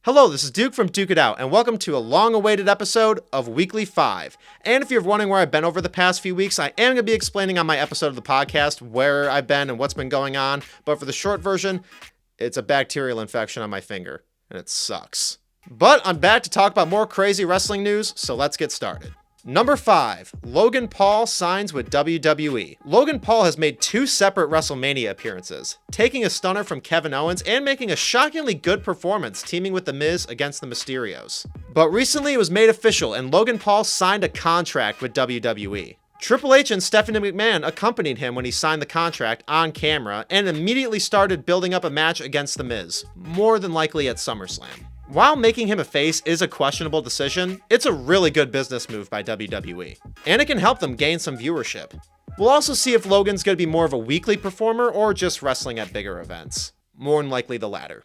Hello, this is Duke from Duke It Out, and welcome to a long-awaited episode of Weekly 5. And if you're wondering where I've been over the past few weeks, I am going to be explaining on my episode of the podcast where I've been and what's been going on. But for the short version, it's a bacterial infection on my finger, and it sucks. But I'm back to talk about more crazy wrestling news, so let's get started. Number 5, Logan Paul signs with WWE. Logan Paul has made 2 separate WrestleMania appearances, taking a stunner from Kevin Owens and making a shockingly good performance teaming with The Miz against the Mysterios. But recently it was made official and Logan Paul signed a contract with WWE. Triple H and Stephanie McMahon accompanied him when he signed the contract on camera and immediately started building up a match against The Miz, more than likely at SummerSlam. While making him a face is a questionable decision, it's a really good business move by WWE, and it can help them gain some viewership. We'll also see if Logan's going to be more of a weekly performer or just wrestling at bigger events. More than likely the latter.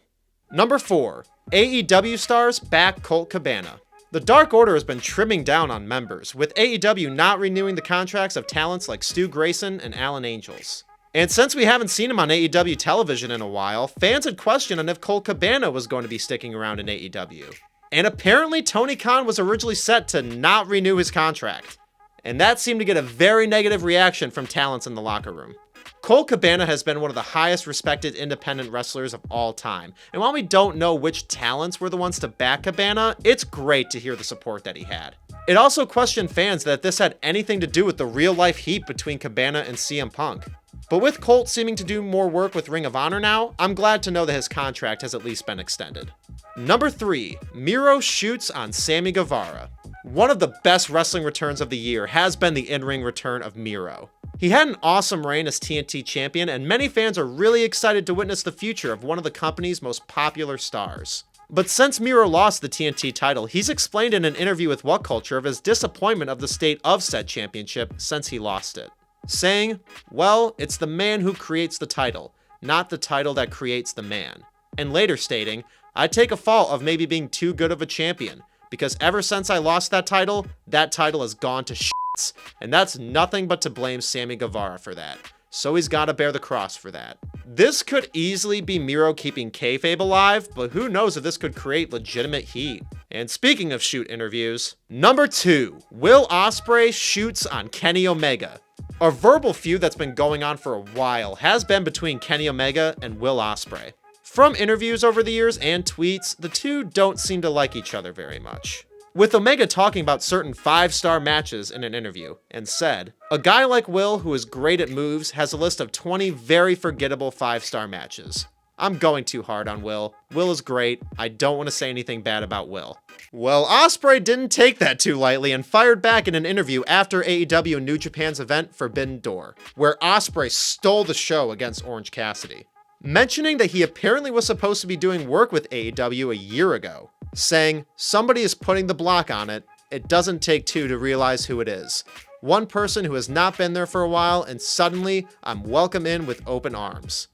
Number 4, AEW stars back Colt Cabana. The Dark Order has been trimming down on members, with AEW not renewing the contracts of talents like Stu Grayson and Alan Angels. And since we haven't seen him on AEW television in a while, fans had questioned on if Colt Cabana was going to be sticking around in AEW. And apparently Tony Khan was originally set to not renew his contract. And that seemed to get a very negative reaction from talents in the locker room. Colt Cabana has been one of the highest respected independent wrestlers of all time. And while we don't know which talents were the ones to back Cabana, it's great to hear the support that he had. It also questioned fans that this had anything to do with the real life heat between Cabana and CM Punk. But with Colt seeming to do more work with Ring of Honor now, I'm glad to know that his contract has at least been extended. Number 3, Miro shoots on Sammy Guevara. One of the best wrestling returns of the year has been the in-ring return of Miro. He had an awesome reign as TNT champion, and many fans are really excited to witness the future of one of the company's most popular stars. But since Miro lost the TNT title, he's explained in an interview with What Culture of his disappointment of the state of said championship since he lost it. Saying, well, it's the man who creates the title, not the title that creates the man. And later stating, I take a fault of maybe being too good of a champion, because ever since I lost that title has gone to shits, and that's nothing but to blame Sammy Guevara for that. So he's gotta bear the cross for that. This could easily be Miro keeping kayfabe alive, but who knows if this could create legitimate heat. And speaking of shoot interviews, number 2, Will Ospreay shoots on Kenny Omega. A verbal feud that's been going on for a while has been between Kenny Omega and Will Ospreay. From interviews over the years and tweets, the two don't seem to like each other very much. With Omega talking about certain 5-star matches in an interview, and said, a guy like Will who is great at moves has a list of 20 very forgettable 5-star matches. I'm going too hard on Will. Will is great. I don't want to say anything bad about Will. Well, Ospreay didn't take that too lightly and fired back in an interview after AEW New Japan's event Forbidden Door, where Ospreay stole the show against Orange Cassidy, mentioning that he apparently was supposed to be doing work with AEW a year ago, saying, somebody is putting the block on it. It doesn't take 2 to realize who it is. One person who has not been there for a while, and suddenly I'm welcome in with open arms.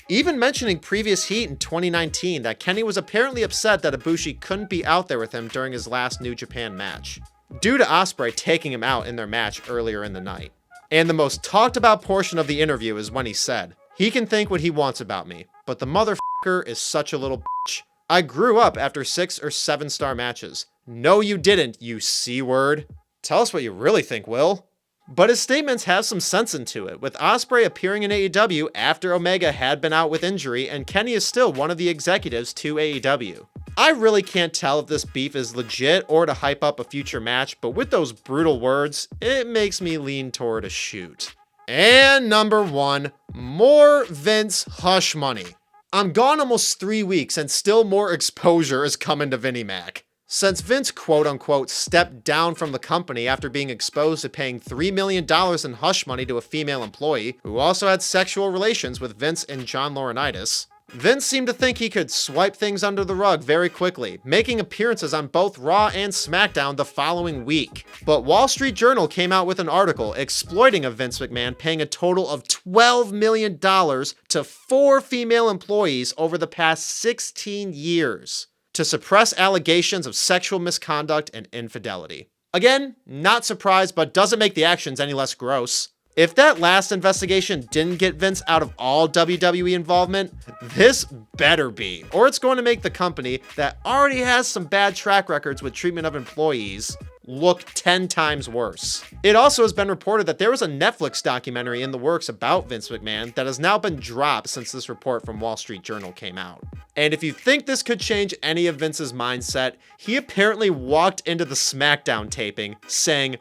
Even mentioning previous heat in 2019 that Kenny was apparently upset that Ibushi couldn't be out there with him during his last New Japan match, due to Ospreay taking him out in their match earlier in the night. And the most talked about portion of the interview is when he said, he can think what he wants about me, but the motherfucker is such a little bitch. I grew up after 6 or 7-star matches. No you didn't, you C-word. Tell us what you really think, Will. But his statements have some sense into it, with Ospreay appearing in AEW after Omega had been out with injury, and Kenny is still one of the executives to AEW. I really can't tell if this beef is legit or to hype up a future match, but with those brutal words, it makes me lean toward a shoot. And number 1, more Vince hush money. I'm gone almost 3 weeks and still more exposure is coming to Vinnie Mac. Since Vince quote-unquote stepped down from the company after being exposed to paying $3 million in hush money to a female employee, who also had sexual relations with Vince and John Laurinaitis, Vince seemed to think he could swipe things under the rug very quickly, making appearances on both Raw and SmackDown the following week. But Wall Street Journal came out with an article exploiting of Vince McMahon paying a total of $12 million to 4 female employees over the past 16 years. To suppress allegations of sexual misconduct and infidelity. Again, not surprised, but doesn't make the actions any less gross. If that last investigation didn't get Vince out of all WWE involvement, this better be, or it's going to make the company that already has some bad track records with treatment of employees look 10 times worse. It also has been reported that there was a Netflix documentary in the works about Vince McMahon that has now been dropped since this report from Wall Street Journal came out. And if you think this could change any of Vince's mindset, he apparently walked into the SmackDown taping saying,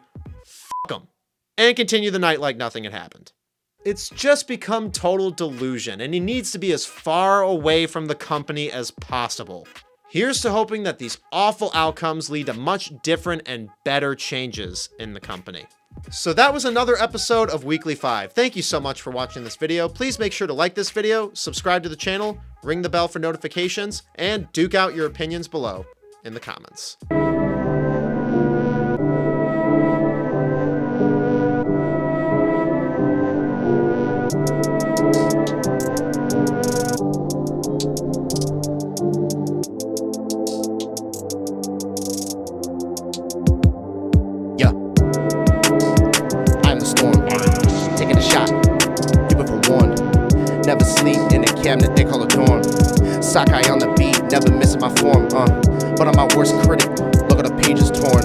"Fuck 'em," and continue the night like nothing had happened. It's just become total delusion, and he needs to be as far away from the company as possible. Here's to hoping that these awful outcomes lead to much different and better changes in the company. So that was another episode of Weekly 5. Thank you so much for watching this video. Please make sure to like this video, subscribe to the channel, ring the bell for notifications, and duke out your opinions below in the comments. Never sleep in a cabinet they call a dorm. Sockeye on the beat, never missing my form, but I'm my worst critic. Look at the pages torn.